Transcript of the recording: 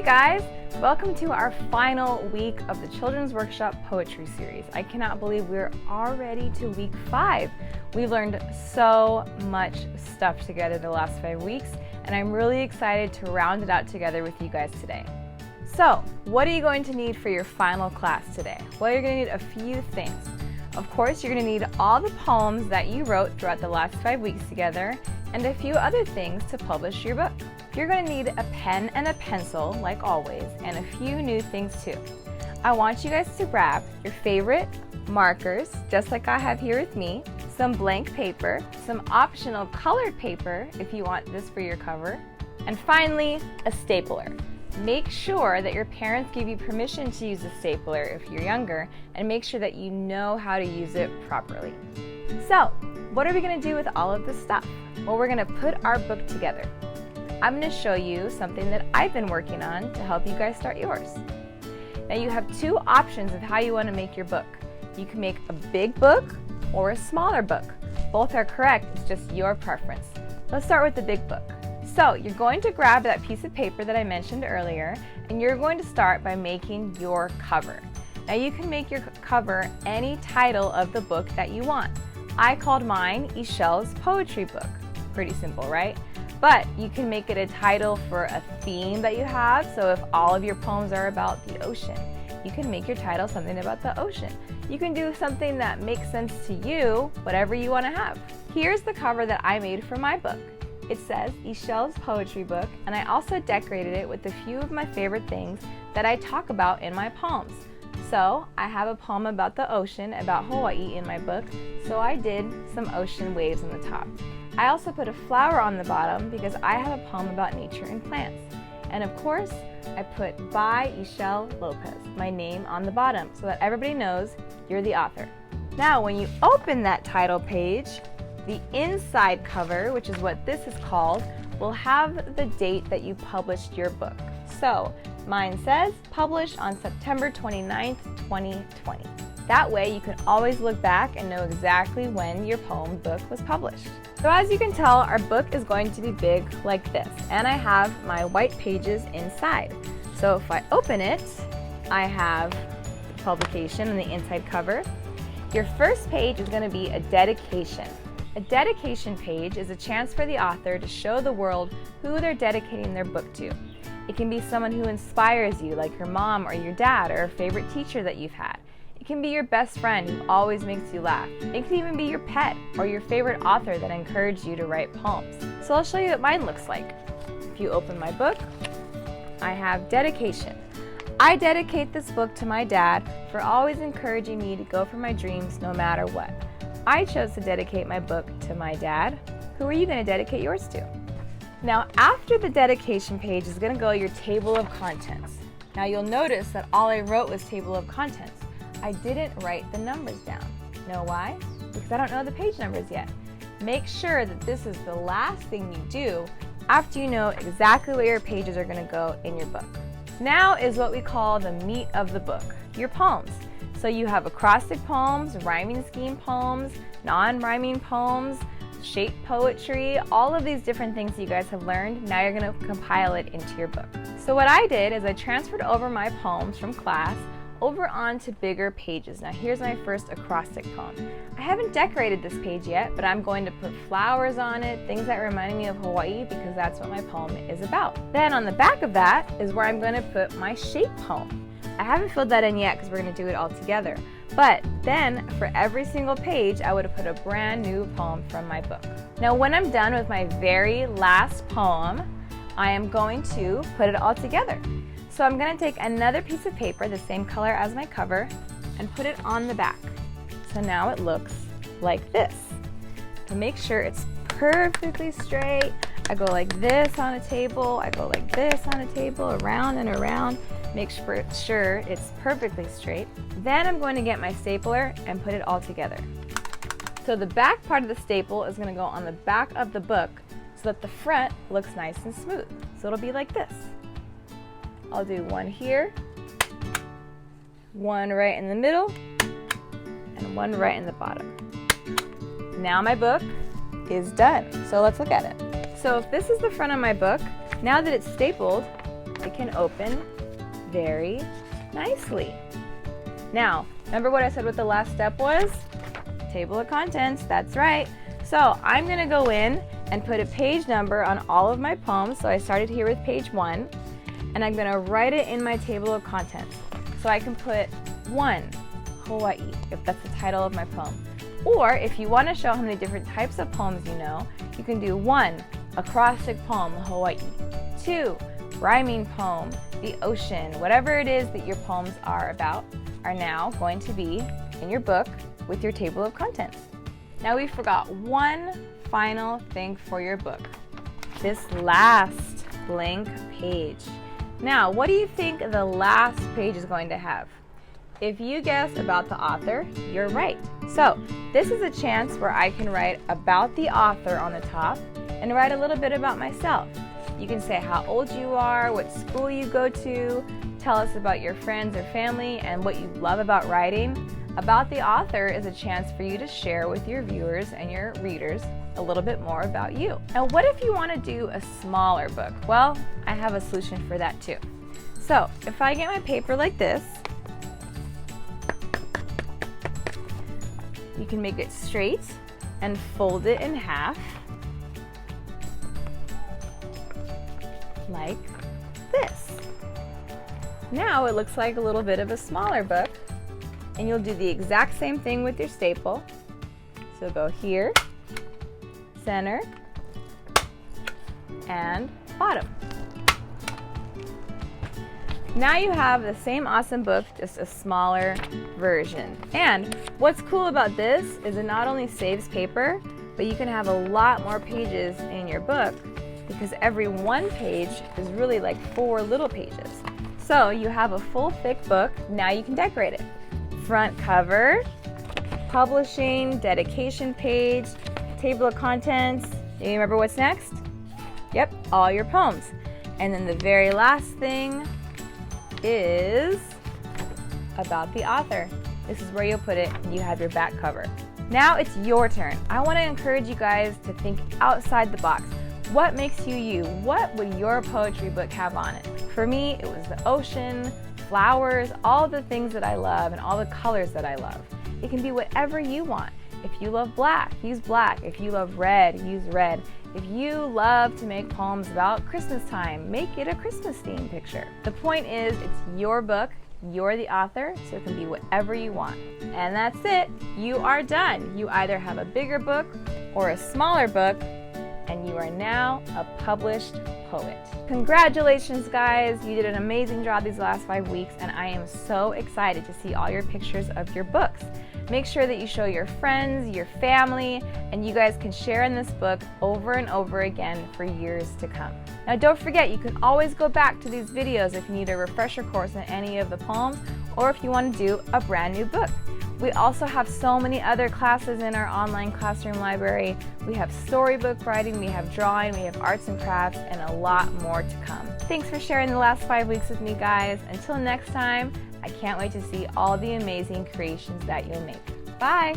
guys, welcome to our final week of the Children's Workshop Poetry Series. I cannot believe we're already to week 5. We've learned so much stuff together the last 5 weeks, and I'm really excited to round it out together with you guys today. So, what are you going to need for your final class today? Well, you're going to need a few things. Of course, you're going to need all the poems that you wrote throughout the last 5 weeks together, and a few other things to publish your book. You're going to need a pen and a pencil, like always, and a few new things too. I want you guys to grab your favorite markers, just like I have here with me, some blank paper, some optional colored paper if you want this for your cover, and finally, a stapler. Make sure that your parents give you permission to use a stapler if you're younger, and make sure that you know how to use it properly. So, what are we going to do with all of this stuff? Well, we're going to put our book together. I'm going to show you something that I've been working on to help you guys start yours. Now you have two options of how you want to make your book. You can make a big book or a smaller book. Both are correct, it's just your preference. Let's start with the big book. So you're going to grab that piece of paper that I mentioned earlier, and you're going to start by making your cover. Now you can make your cover any title of the book that you want. I called mine Ixchel's Poetry Book. Pretty simple, right? But you can make it a title for a theme that you have. So if all of your poems are about the ocean, you can make your title something about the ocean. You can do something that makes sense to you, whatever you want to have. Here's the cover that I made for my book. It says Ixchel's Poetry Book, and I also decorated it with a few of my favorite things that I talk about in my poems. So I have a poem about the ocean, about Hawaii in my book, so I did some ocean waves on the top. I also put a flower on the bottom because I have a poem about nature and plants. And of course, I put by Ixchel Lopez, my name, on the bottom so that everybody knows you're the author. Now, when you open that title page, the inside cover, which is what this is called, will have the date that you published your book. So, mine says published on September 29th, 2020. That way you can always look back and know exactly when your poem book was published. So as you can tell, our book is going to be big like this, and I have my white pages inside. So if I open it, I have the publication and the inside cover. Your first page is going to be a dedication. A dedication page is a chance for the author to show the world who they're dedicating their book to. It can be someone who inspires you, like your mom or your dad, or a favorite teacher that you've had. It can be your best friend who always makes you laugh. It can even be your pet or your favorite author that encouraged you to write poems. So I'll show you what mine looks like. If you open my book, I have dedication. I dedicate this book to my dad for always encouraging me to go for my dreams no matter what. I chose to dedicate my book to my dad. Who are you going to dedicate yours to? Now, after the dedication page is going to go your table of contents. Now you'll notice that all I wrote was table of contents. I didn't write the numbers down. Know why? Because I don't know the page numbers yet. Make sure that this is the last thing you do after you know exactly where your pages are going to go in your book. Now is what we call the meat of the book, your poems. So you have acrostic poems, rhyming scheme poems, non-rhyming poems, shape poetry, all of these different things you guys have learned. Now you're going to compile it into your book. So what I did is I transferred over my poems from class over onto bigger pages. Now here's my first acrostic poem. I haven't decorated this page yet, but I'm going to put flowers on it, things that remind me of Hawaii, because that's what my poem is about. Then on the back of that is where I'm going to put my shape poem. I haven't filled that in yet because we're going to do it all together. But then for every single page, I would have put a brand new poem from my book. Now when I'm done with my very last poem, I am going to put it all together. So I'm going to take another piece of paper, the same color as my cover, and put it on the back. So now it looks like this. To make sure it's perfectly straight, I go like this on a table, I go like this on a table, around and around. Make sure it's perfectly straight. Then I'm going to get my stapler and put it all together. So the back part of the staple is going to go on the back of the book so that the front looks nice and smooth. So it'll be like this. I'll do one here, one right in the middle, and one right in the bottom. Now my book is done. So let's look at it. So if this is the front of my book, now that it's stapled, it can open very nicely. Now, remember what I said what the last step was? Table of contents, that's right. So I'm going to go in and put a page number on all of my poems. So I started here with page 1, and I'm going to write it in my table of contents. So I can put 1, Hawaii, if that's the title of my poem. Or if you want to show how many different types of poems you know, you can do 1, acrostic poem, Hawaii. 2, rhyming poem, the ocean. Whatever it is that your poems are about are now going to be in your book with your table of contents. Now we forgot one final thing for your book, this last blank page. Now, what do you think the last page is going to have? If you guess about the author, you're right. So this is a chance where I can write about the author on the top and write a little bit about myself. You can say how old you are, what school you go to, tell us about your friends or family and what you love about writing. About the author is a chance for you to share with your viewers and your readers a little bit more about you. Now, what if you want to do a smaller book? Well, I have a solution for that too. So if I get my paper like this, you can make it straight and fold it in half like this. Now it looks like a little bit of a smaller book, and you'll do the exact same thing with your staple. So go here, center, and bottom. Now you have the same awesome book, just a smaller version. And what's cool about this is it not only saves paper, but you can have a lot more pages in your book because every one page is really like 4 little pages. So you have a full thick book, now you can decorate it. Front cover, publishing, dedication page, table of contents. Do you remember what's next? Yep, all your poems. And then the very last thing is about the author. This is where you'll put it and you have your back cover. Now it's your turn. I want to encourage you guys to think outside the box. What makes you you? What would your poetry book have on it? For me, it was the ocean, flowers, all the things that I love and all the colors that I love. It can be whatever you want. If you love black, use black. If you love red, use red. If you love to make poems about Christmas time, make it a Christmas themed picture. The point is, it's your book, you're the author, so it can be whatever you want. And that's it, you are done. You either have a bigger book or a smaller book, and you are now a published poet. Congratulations guys, you did an amazing job these last 5 weeks, and I am so excited to see all your pictures of your books. Make sure that you show your friends, your family, and you guys can share in this book over and over again for years to come. Now don't forget, you can always go back to these videos if you need a refresher course in any of the poems, or if you want to do a brand new book. We also have so many other classes in our online classroom library. We have storybook writing, we have drawing, we have arts and crafts, and a lot more to come. Thanks for sharing the last 5 weeks with me, guys. Until next time, I can't wait to see all the amazing creations that you'll make. Bye!